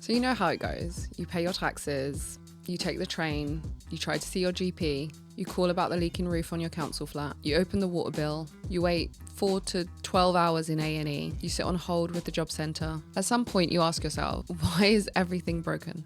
So you know how it goes. You pay your taxes, you take the train, you try to see your GP, you call about the leaking roof on your council flat, you open the water bill, you wait 4 to 12 hours in A&E, you sit on hold with the job centre. At some point you ask yourself, why is everything broken?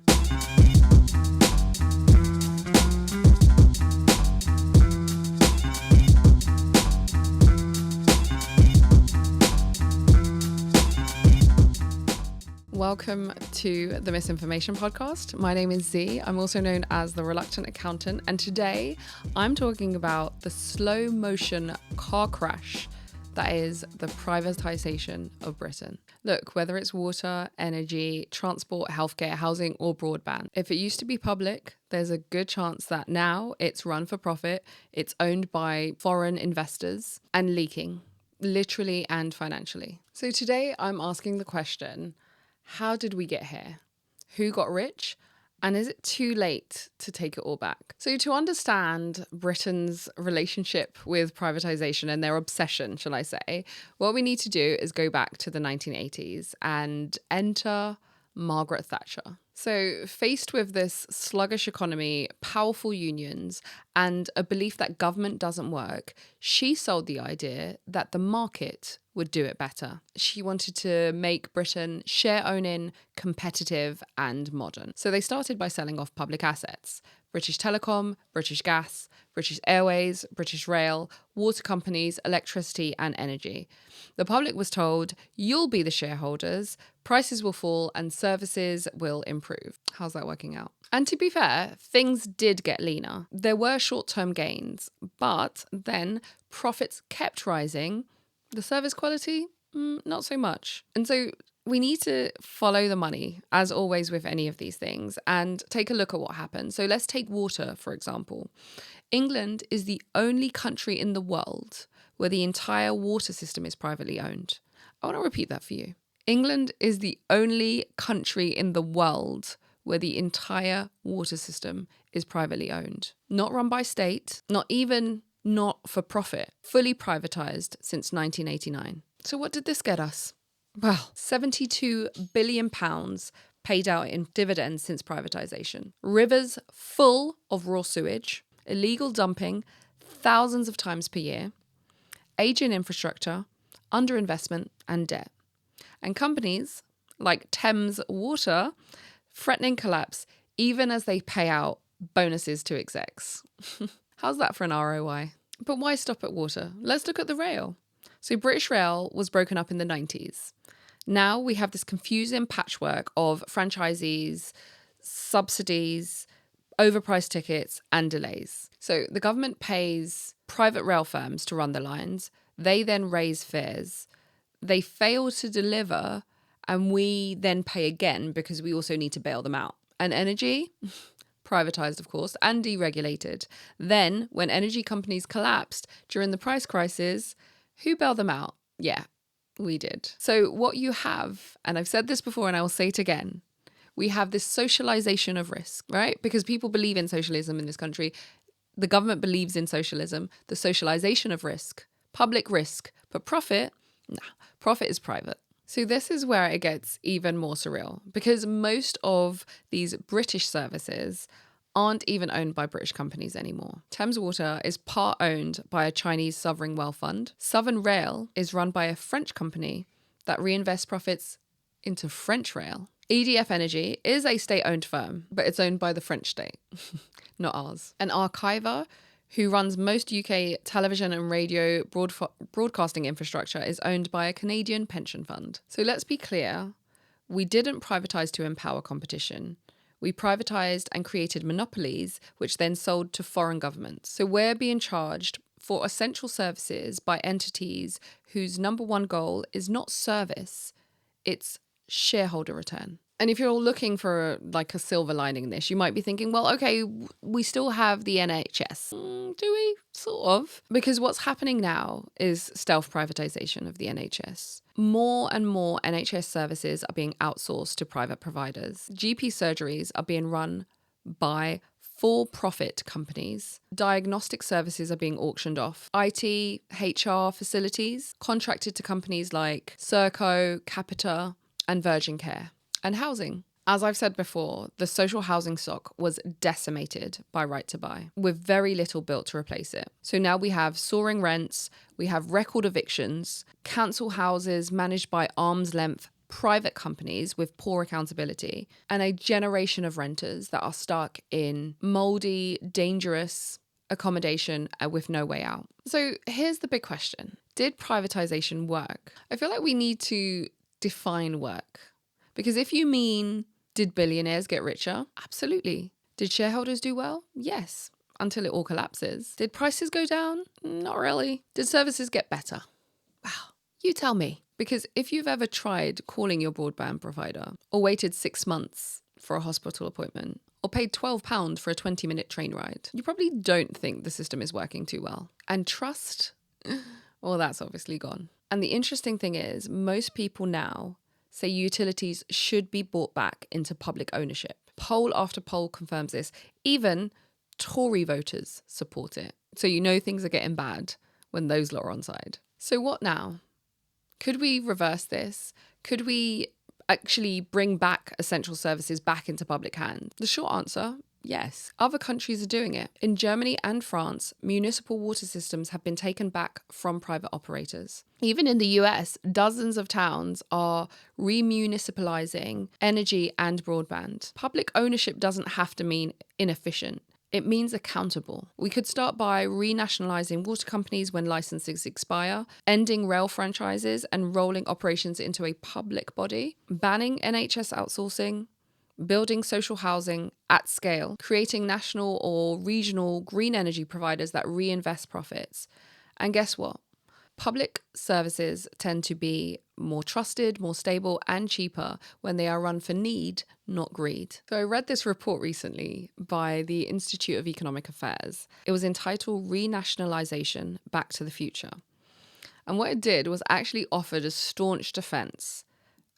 Welcome to the Misinformation Podcast. My name is Z. I'm also known as the Reluctant Accountant, and today I'm talking about the slow motion car crash that is the privatisation of Britain. Look, whether it's water, energy, transport, healthcare, housing, or broadband, if it used to be public, there's a good chance that now it's run for profit, it's owned by foreign investors, and leaking, literally and financially. So today I'm asking the question, how did we get here? Who got rich? And is it too late to take it all back? So to understand Britain's relationship with privatisation and their obsession, shall I say, what we need to do is go back to the 1980s and enter Margaret Thatcher. So faced with this sluggish economy, powerful unions, and a belief that government doesn't work, she sold the idea that the market would do it better. She wanted to make Britain share-owning, competitive, and modern. So they started by selling off public assets. British Telecom, British Gas, British Airways, British Rail, water companies, electricity, and energy. The public was told, you'll be the shareholders, prices will fall, and services will improve. How's that working out? And to be fair, things did get leaner. There were short-term gains, but then profits kept rising. The service quality, not so much. And so we need to follow the money, as always with any of these things, and take a look at what happened. So let's take water, for example. England is the only country in the world where the entire water system is privately owned. I want to repeat that for you. England is the only country in the world where the entire water system is privately owned. Not run by state, not for profit, fully privatised since 1989. So what did this get us? Well, £72 billion paid out in dividends since privatisation. Rivers full of raw sewage, illegal dumping thousands of times per year, aging infrastructure, underinvestment and debt. And companies like Thames Water threatening collapse even as they pay out bonuses to execs. How's that for an ROI? But why stop at water? Let's look at the rail. So British Rail was broken up in the 90s. Now we have this confusing patchwork of franchisees, subsidies, overpriced tickets and delays. So the government pays private rail firms to run the lines. They then raise fares. They fail to deliver and we then pay again because we also need to bail them out. And energy? Privatised, of course, and deregulated. Then, when energy companies collapsed during the price crisis, who bailed them out? Yeah, we did. So what you have, and I've said this before and I will say it again, we have this socialisation of risk, right? Because people believe in socialism in this country. The government believes in socialism, the socialisation of risk, public risk, but profit, nah, profit is private. So this is where it gets even more surreal because most of these British services aren't even owned by British companies anymore. Thames Water is part owned by a Chinese sovereign wealth fund. Southern Rail is run by a French company that reinvests profits into French rail. EDF Energy is a state-owned firm, but it's owned by the French state, not ours. An archiver who runs most UK television and radio broadcasting infrastructure is owned by a Canadian pension fund. So let's be clear, we didn't privatise to empower competition. We privatised and created monopolies, which then sold to foreign governments. So we're being charged for essential services by entities whose number one goal is not service, it's shareholder return. And if you're looking for like a silver lining in this, you might be thinking, well, okay, we still have the NHS. Do we? Sort of. Because what's happening now is stealth privatisation of the NHS. More and more NHS services are being outsourced to private providers. GP surgeries are being run by for-profit companies. Diagnostic services are being auctioned off. IT, HR facilities contracted to companies like Serco, Capita, and Virgin Care. And housing. As I've said before, the social housing stock was decimated by Right to Buy, with very little built to replace it. So now we have soaring rents, we have record evictions, council houses managed by arm's length private companies with poor accountability, and a generation of renters that are stuck in mouldy, dangerous accommodation with no way out. So here's the big question. Did privatisation work? I feel like we need to define work. Because if you mean, did billionaires get richer? Absolutely. Did shareholders do well? Yes, until it all collapses. Did prices go down? Not really. Did services get better? Wow, you tell me. Because if you've ever tried calling your broadband provider, or waited 6 months for a hospital appointment, or paid £12 for a 20-minute train ride, you probably don't think the system is working too well. And trust? Well, that's obviously gone. And the interesting thing is, most people now say utilities should be brought back into public ownership. Poll after poll confirms this. Even Tory voters support it. So you know things are getting bad when those lot are on side. So what now? Could we reverse this? Could we actually bring back essential services back into public hands? The short answer, yes. Other countries are doing it. In Germany and France, municipal water systems have been taken back from private operators. Even in the US, dozens of towns are remunicipalizing energy and broadband. Public ownership doesn't have to mean inefficient. It means accountable. We could start by renationalising water companies when licenses expire, ending rail franchises and rolling operations into a public body, banning NHS outsourcing, building social housing at scale, creating national or regional green energy providers that reinvest profits. And guess what? Public services tend to be more trusted, more stable, and cheaper when they are run for need, not greed. So I read this report recently by the Institute of Economic Affairs. It was entitled Renationalisation, Back to the Future. And what it did was actually offered a staunch defence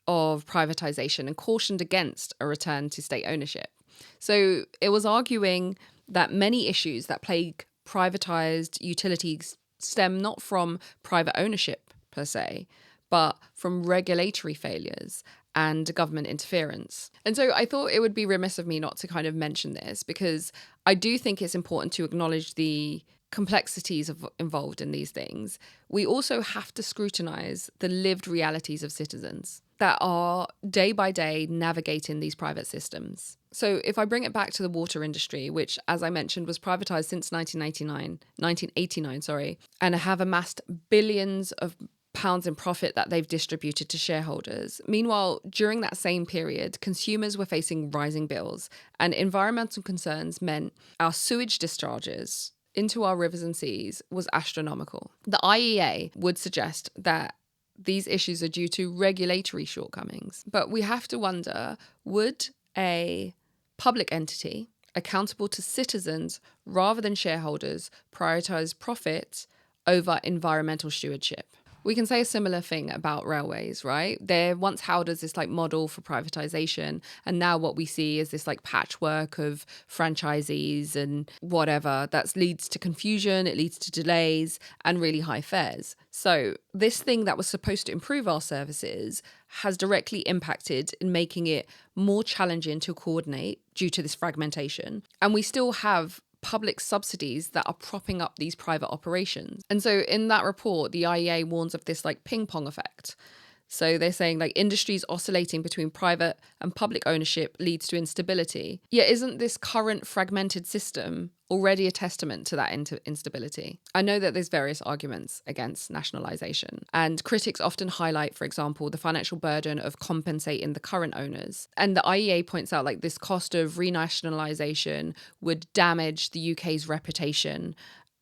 of privatisation and cautioned against a return to state ownership. So it was arguing that many issues that plague privatised utilities stem not from private ownership per se, but from regulatory failures and government interference. And so I thought it would be remiss of me not to kind of mention this, because I do think it's important to acknowledge the complexities involved in these things. We also have to scrutinise the lived realities of citizens that are day by day navigating these private systems. So if I bring it back to the water industry, which, as I mentioned, was privatised since 1989, and have amassed billions of pounds in profit that they've distributed to shareholders. Meanwhile, during that same period, consumers were facing rising bills, and environmental concerns meant our sewage discharges into our rivers and seas was astronomical. The IEA would suggest that these issues are due to regulatory shortcomings. But we have to wonder, would a public entity accountable to citizens rather than shareholders prioritise profit over environmental stewardship? We can say a similar thing about railways, right? They're once held as this like model for privatization. And now what we see is this like patchwork of franchisees and whatever that leads to confusion. It leads to delays and really high fares. So this thing that was supposed to improve our services has directly impacted in making it more challenging to coordinate due to this fragmentation. And we still have public subsidies that are propping up these private operations. And so in that report, the IEA warns of this like ping pong effect. So they're saying like industries oscillating between private and public ownership leads to instability. Yet isn't this current fragmented system already a testament to that instability? I know that there's various arguments against nationalisation, and critics often highlight, for example, the financial burden of compensating the current owners. And the IEA points out like this cost of renationalisation would damage the UK's reputation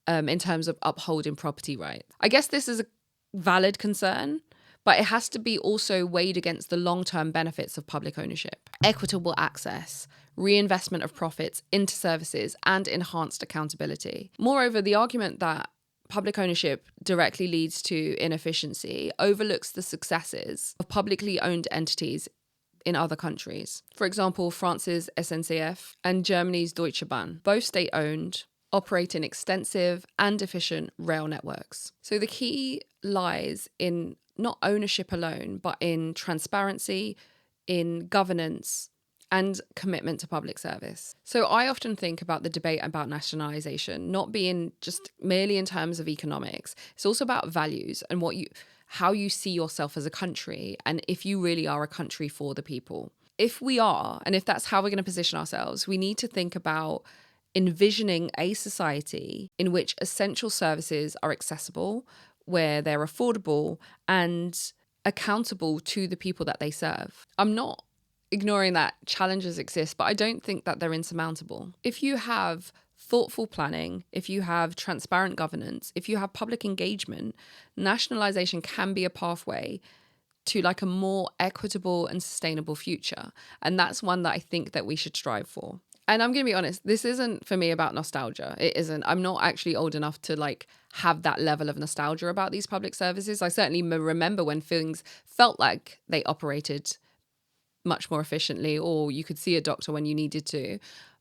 in terms of upholding property rights. I guess this is a valid concern, but it has to be also weighed against the long-term benefits of public ownership, equitable access, reinvestment of profits into services, and enhanced accountability. Moreover, the argument that public ownership directly leads to inefficiency overlooks the successes of publicly owned entities in other countries. For example, France's SNCF and Germany's Deutsche Bahn, both state-owned, operate in extensive and efficient rail networks. So the key lies in not ownership alone, but in transparency, in governance, and commitment to public service. So I often think about the debate about nationalisation not being just merely in terms of economics. It's also about values and how you see yourself as a country, and if you really are a country for the people. If we are, and if that's how we're going to position ourselves, we need to think about envisioning a society in which essential services are accessible, where they're affordable and accountable to the people that they serve. I'm not ignoring that challenges exist, but I don't think that they're insurmountable. If you have thoughtful planning, if you have transparent governance, if you have public engagement, nationalisation can be a pathway to like a more equitable and sustainable future. And that's one that I think that we should strive for. And I'm going to be honest, this isn't for me about nostalgia. It isn't. I'm not actually old enough to like have that level of nostalgia about these public services. I certainly remember when things felt like they operated much more efficiently, or you could see a doctor when you needed to.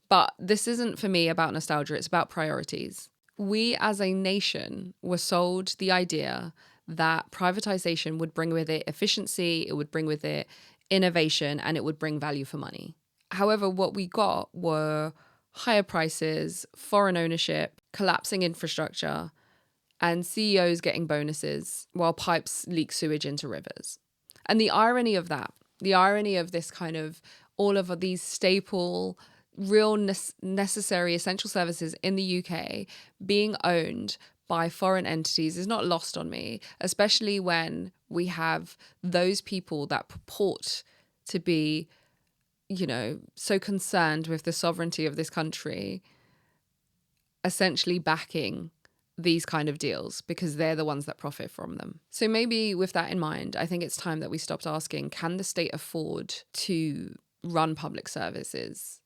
But this isn't for me about nostalgia. It's about priorities. We as a nation were sold the idea that privatisation would bring with it efficiency, it would bring with it innovation, and it would bring value for money. However, what we got were higher prices, foreign ownership, collapsing infrastructure, and CEOs getting bonuses while pipes leak sewage into rivers. And the irony of that, the irony of this kind of all of these staple, real necessary essential services in the UK being owned by foreign entities is not lost on me, especially when we have those people that purport to be, you know, so concerned with the sovereignty of this country, essentially backing these kind of deals because they're the ones that profit from them. So maybe with that in mind, I think it's time that we stopped asking, can the state afford to run public services?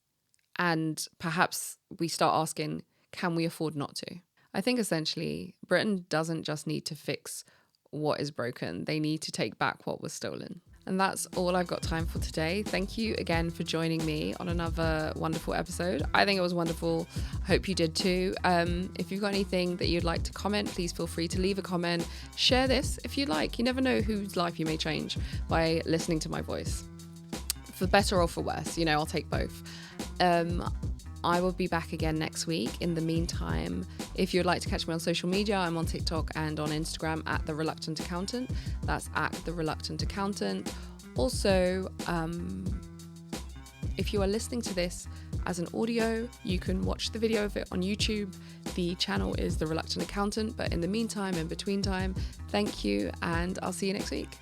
And perhaps we start asking, can we afford not to? I think essentially Britain doesn't just need to fix what is broken. They need to take back what was stolen. And that's all I've got time for today. Thank you again for joining me on another wonderful episode. I think it was wonderful. I hope you did too. If you've got anything that you'd like to comment, please feel free to leave a comment. Share this if you'd like. You never know whose life you may change by listening to my voice. For better or for worse, you know, I'll take both. I will be back again next week. In the meantime, if you'd like to catch me on social media, I'm on TikTok and on Instagram at The Reluctant Accountant. That's at The Reluctant Accountant. Also, if you are listening to this as an audio, you can watch the video of it on YouTube. The channel is The Reluctant Accountant. But in the meantime, in between time, thank you, and I'll see you next week.